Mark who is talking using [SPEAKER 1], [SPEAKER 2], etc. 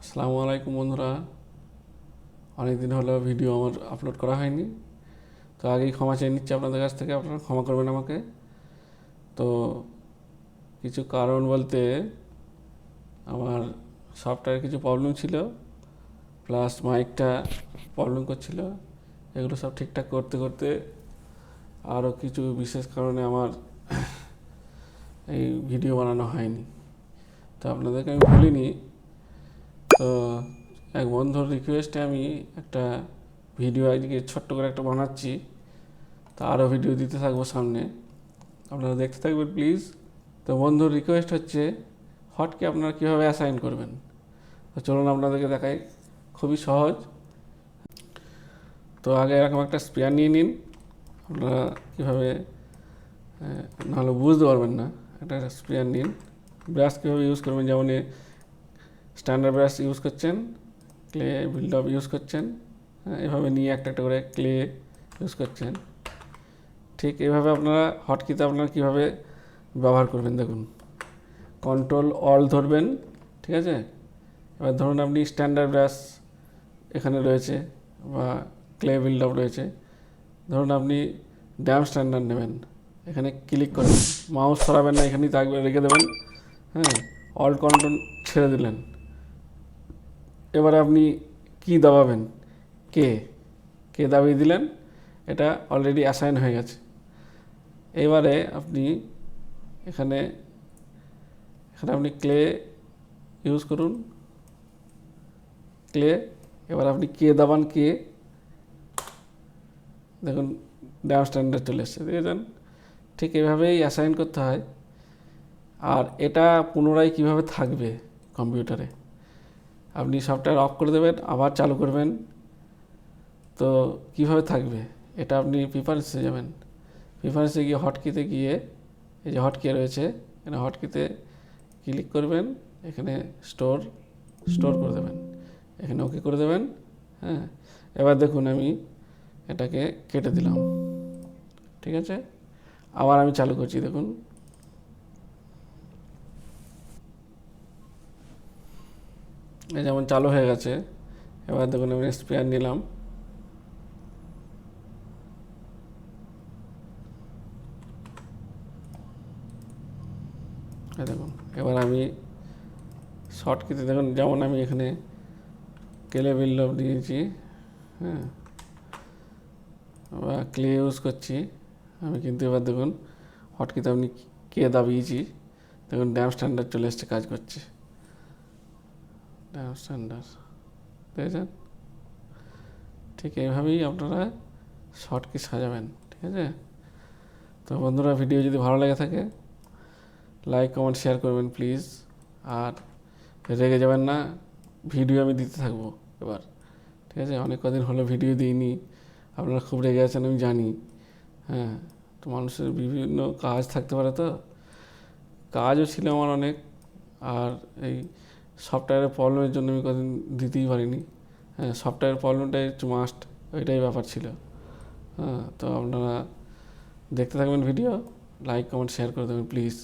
[SPEAKER 1] আসসালামু আলাইকুম বন্ধুরা। অনেক দিন হলো ভিডিও আমার আপলোড করা হয়নি, তো আগেই ক্ষমা চেয়ে নিচ্ছি আপনাদের কাছ থেকে। আপনারা ক্ষমা করবেন আমাকে। তো কিছু কারণ বলতে আমার সফটওয়্যার কিছু প্রবলেম ছিল, প্লাস মাইকটা প্রবলেম করছিল। এগুলো সব ঠিকঠাক করতে করতে আরও কিছু বিশেষ কারণে আমার এই ভিডিও বানানো হয়নি। তো আপনাদেরকে আমি ভুলিনি। তো এক বন্ধুর রিকোয়েস্টে আমি একটা ভিডিও আজকে ছোট্ট করে একটা বানাচ্ছি। তো আরও ভিডিও দিতে থাকবো সামনে, আপনারা দেখতে থাকবেন প্লিজ। তো বন্ধুর রিকোয়েস্ট হচ্ছে হটকে আপনারা কীভাবে অ্যাসাইন করবেন। তো চলুন আপনাদেরকে দেখাই, খুবই সহজ। তো আগে এরকম একটা স্পেয়ার নিয়ে নিন। আপনারা কীভাবে নাহলে বুঝতে পারবেন না। একটা স্পেয়ার নিন। ব্রাশ কীভাবে ইউজ করবেন, যেমন স্ট্যান্ডার্ড ব্রাশ ইউজ করছেন, ক্লে বিল্ড আপ ইউজ করছেন, এভাবে নিয়ে একটা একটা করে ক্লে ইউজ করছেন। ঠিক এভাবে আপনারা হটকিতে আপনারা কীভাবে ব্যবহার করবেন দেখুন। কন্ট্রোল অল ধরবেন, ঠিক আছে। এবার ধরুন আপনি স্ট্যান্ডার্ড ব্রাশ এখানে রয়েছে বা ক্লে বিল্ড আপ রয়েছে। ধরুন আপনি ড্যাম স্ট্যান্ডার্ড নেবেন, এখানে ক্লিক করেন, মাউস সরাবেন না, এখানেই থাকবে, রেখে দেবেন। অল কন্ট্রোল ছেড়ে দিলেন। এবারে আপনি কি দাবাবেন, কে কে দাবিয়ে দিলেন, এটা অলরেডি অ্যাসাইন হয়ে গেছে। এবারে আপনি এখানে আপনি ক্লে ইউজ করুন, ক্লে। এবার আপনি কে দাবান, কে দেখুন ড্যাম স্ট্যান্ডার্ড চলে এসছে, দেখেছেন। ঠিক এভাবেই অ্যাসাইন করতে হয়। আর এটা পুনরায় কিভাবে থাকবে কম্পিউটারে, আপনি সফটওয়্যার অফ করে দেবেন, আবার চালু করবেন। তো কিভাবে থাকবে এটা, আপনি প্রিফারেন্সে যাবেন। প্রিফারেন্সে গিয়ে হটকিতে গিয়ে, এই যে হটকি রয়েছে, এখানে হটকিতে ক্লিক করবেন, এখানে স্টোর করে দেবেন, এখানে ওকে করে দেবেন। এবার দেখুন আমি এটাকে কেটে দিলাম, ঠিক আছে। আবার আমি চালু করছি, দেখুন এই যেমন চালু হয়ে গেছে। এবার দেখুন আমি স্পেয়ার নিলাম, দেখুন। এবার আমি শর্টকিতে দেখুন, যেমন আমি এখানে ক্লে বিল্ড আপ দিয়েছি, বা ক্লে ইউজ করছি আমি, কিন্তু এবার দেখুন হটকিতে আপনি কে দাবিয়েছি, দেখুন ড্যাম স্ট্যান্ডার্ড চলে এসছে, কাজ করছে। ড্যাম স্ট্যান্ডার্ড দেখেছেন। ঠিক এইভাবেই আপনারা শর্টকি সাজাবেন, ঠিক আছে। তো বন্ধুরা, ভিডিও যদি ভালো লেগে থাকে লাইক কমেন্ট শেয়ার করবেন প্লিজ। আর রেগে যাবেন না, ভিডিও আমি দিতে থাকবো এবার, ঠিক আছে। অনেক কদিন হলো ভিডিও দিইনি, আপনারা খুব রেগে আছেন আমি জানি। তো মানুষের বিভিন্ন কাজ থাকতে পারে, তো কাজও ছিল আমার অনেক। আর এই সফটওয়্যারের প্রবলেমের জন্য আমি কদিন দিতেই পারিনি। সফটওয়্যার প্রবলেমটাই মাস্ট, ওইটাই ব্যাপার ছিল। তো আপনারা দেখতে থাকবেন ভিডিও, লাইক কমেন্ট শেয়ার করে দেবেন প্লিজ।